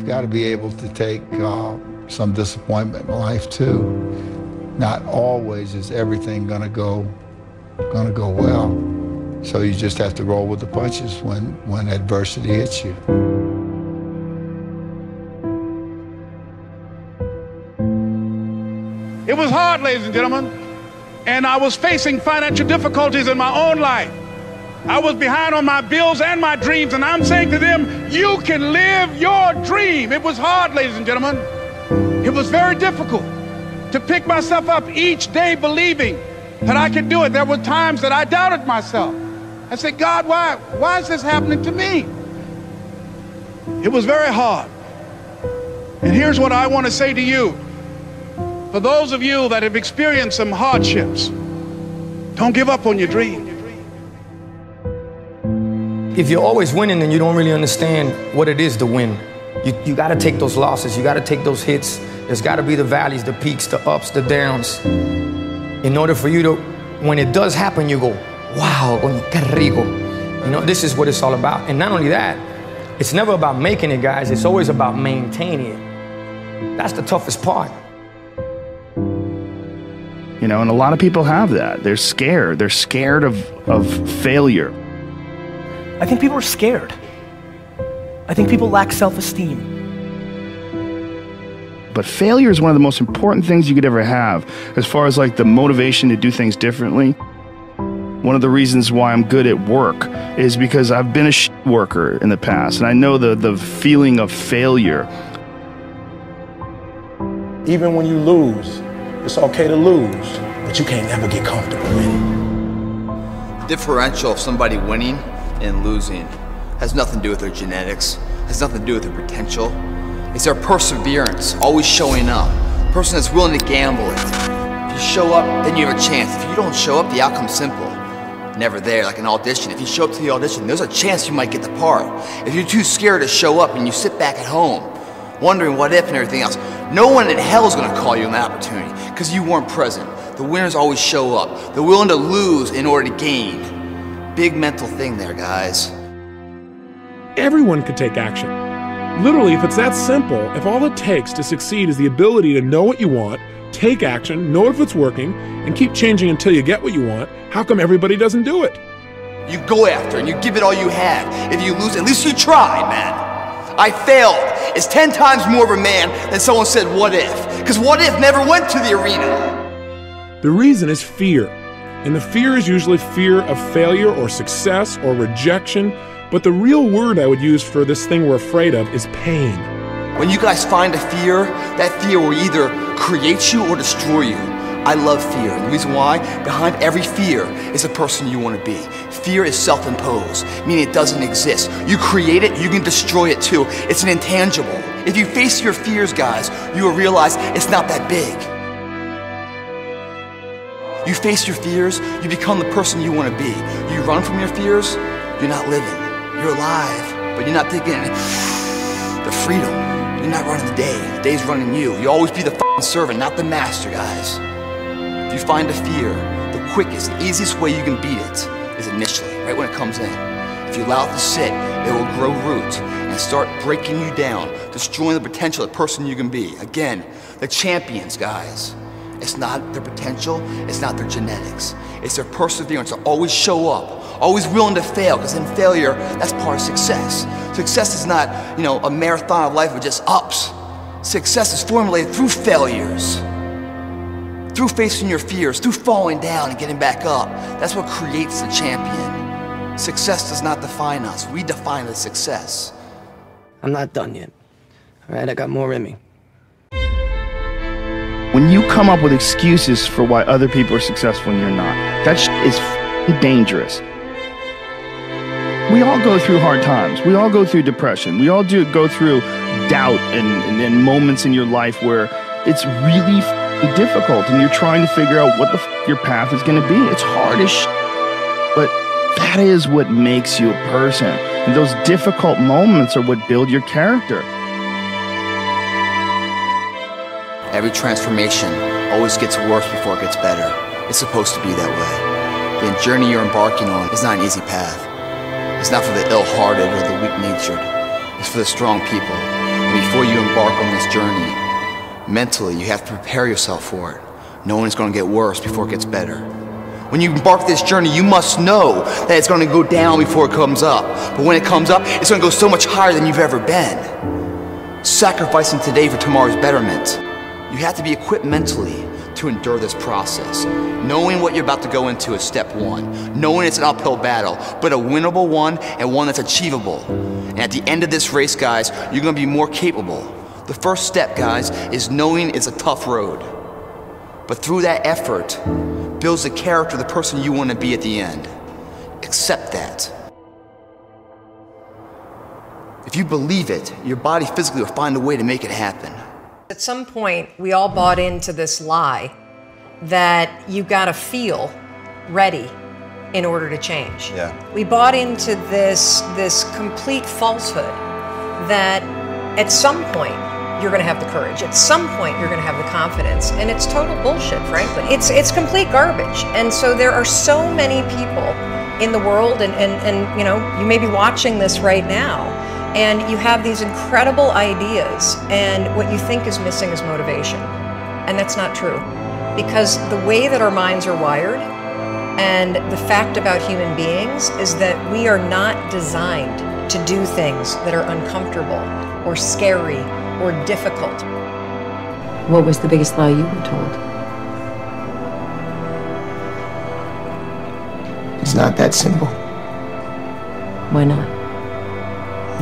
got to be able to take some disappointment in life too. Not always is everything gonna go well. So you just have to roll with the punches when adversity hits you. It was hard, ladies and gentlemen, and I was facing financial difficulties in my own life. I was behind on my bills and my dreams, and I'm saying to them, you can live your dream. It was hard, ladies and gentlemen. It was very difficult to pick myself up each day believing that I could do it. There were times that I doubted myself. I said, God, why is this happening to me? It was very hard. And here's what I want to say to you. For those of you that have experienced some hardships, don't give up on your dream. If you're always winning, then you don't really understand what it is to win. You got to take those losses. You got to take those hits. There's got to be the valleys, the peaks, the ups, the downs. In order for you to, when it does happen, you go, wow, qué rico. You know, this is what it's all about. And not only that, it's never about making it, guys. It's always about maintaining it. That's the toughest part. You know, and a lot of people have that. They're scared. They're scared of failure. I think people are scared. I think people lack self-esteem. But failure is one of the most important things you could ever have, as far as like the motivation to do things differently. One of the reasons why I'm good at work is because I've been a shit worker in the past, and I know the feeling of failure. Even when you lose, it's okay to lose, but you can't never get comfortable winning. The differential of somebody winning and losing has nothing to do with their genetics, has nothing to do with their potential. It's their perseverance, always showing up. A person that's willing to gamble it. If you show up, then you have a chance. If you don't show up, the outcome's simple. Never there, like an audition. If you show up to the audition, there's a chance you might get the part. If you're too scared to show up and you sit back at home, wondering what if and everything else, no one in hell is gonna call you an opportunity because you weren't present. The winners always show up. They're willing to lose in order to gain. Big mental thing there, guys. Everyone could take action. Literally, if it's that simple, if all it takes to succeed is the ability to know what you want, take action, know if it's working, and keep changing until you get what you want, how come everybody doesn't do it? You go after and you give it all you have. If you lose, at least you tried, man. I failed. It's 10 times more of a man than someone said, what if? Because what if never went to the arena. The reason is fear. And the fear is usually fear of failure or success or rejection. But the real word I would use for this thing we're afraid of is pain. When you guys find a fear, that fear will either create you or destroy you. I love fear. And the reason why, behind every fear is a person you want to be. Fear is self-imposed, meaning it doesn't exist. You create it, you can destroy it too. It's an intangible. If you face your fears, guys, you will realize it's not that big. You face your fears, you become the person you want to be. You run from your fears, you're not living. You're alive, but you're not taking the freedom. You're not running the day. The day's running you. You always be the f***ing servant, not the master, guys. If you find a fear, the quickest and easiest way you can beat it is initially, right when it comes in. If you allow it to sit, it will grow roots and start breaking you down, destroying the potential of the person you can be. Again, the champions, guys. It's not their potential, it's not their genetics. It's their perseverance to always show up, always willing to fail, because in failure, that's part of success. Success is not, a marathon of life with just ups. Success is formulated through failures, through facing your fears, through falling down and getting back up. That's what creates the champion. Success does not define us. We define the success. I'm not done yet. All right, I got more in me. When you come up with excuses for why other people are successful and you're not, that is dangerous. We all go through hard times. We all go through depression. We all go through doubt and moments in your life where it's really difficult and you're trying to figure out what the your path is going to be. It's hard as but that is what makes you a person. And those difficult moments are what build your character. Every transformation always gets worse before it gets better. It's supposed to be that way. The journey you're embarking on is not an easy path. It's not for the ill-hearted or the weak-natured. It's for the strong people And before you embark on this journey, mentally, you have to prepare yourself for it, knowing it's going to get worse before it gets better. When you embark this journey, you must know that it's going to go down before it comes up. But when it comes up, it's going to go so much higher than you've ever been. Sacrificing today for tomorrow's betterment. You have to be equipped mentally to endure this process. Knowing what you're about to go into is step one. Knowing it's an uphill battle, but a winnable one and one that's achievable. And at the end of this race, guys, you're going to be more capable. The first step, guys, is knowing it's a tough road. But through that effort, builds the character of the person you want to be at the end. Accept that. If you believe it, your body physically will find a way to make it happen. At some point, we all bought into this lie that you gotta feel ready in order to change. Yeah. We bought into this complete falsehood that at some point you're gonna have the courage, at some point you're gonna have the confidence, and it's total bullshit, frankly. It's complete garbage. And so there are so many people in the world, and you know, you may be watching this right now, and you have these incredible ideas, and what you think is missing is motivation. And that's not true. Because the way that our minds are wired, and the fact about human beings, is that we are not designed to do things that are uncomfortable, or scary, or difficult. What was the biggest lie you were told? It's not that simple. Why not?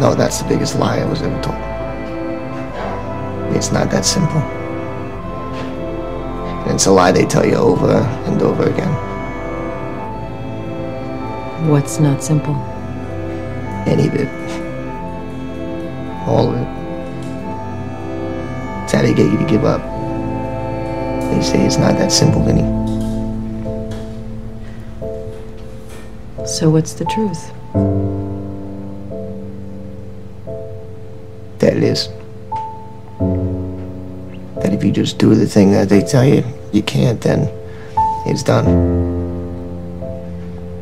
No, that's the biggest lie I was ever told. It's not that simple. And it's a lie they tell you over and over again. What's not simple? Any of it. All of it. It's how they get you to give up. They say it's not that simple, Vinny. So what's the truth? That it is. That if you just do the thing that they tell you you can't, then it's done.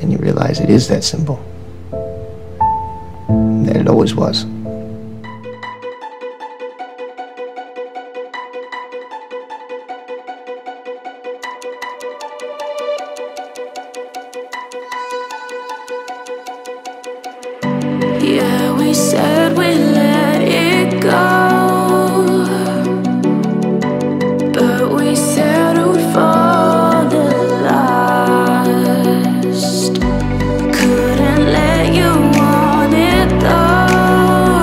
And you realize it is that simple. That it always was. Yeah, we said we let it go, but we settled for the last. Couldn't let you want it though.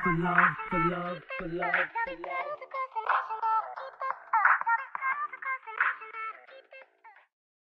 for love, for love, for love, for love.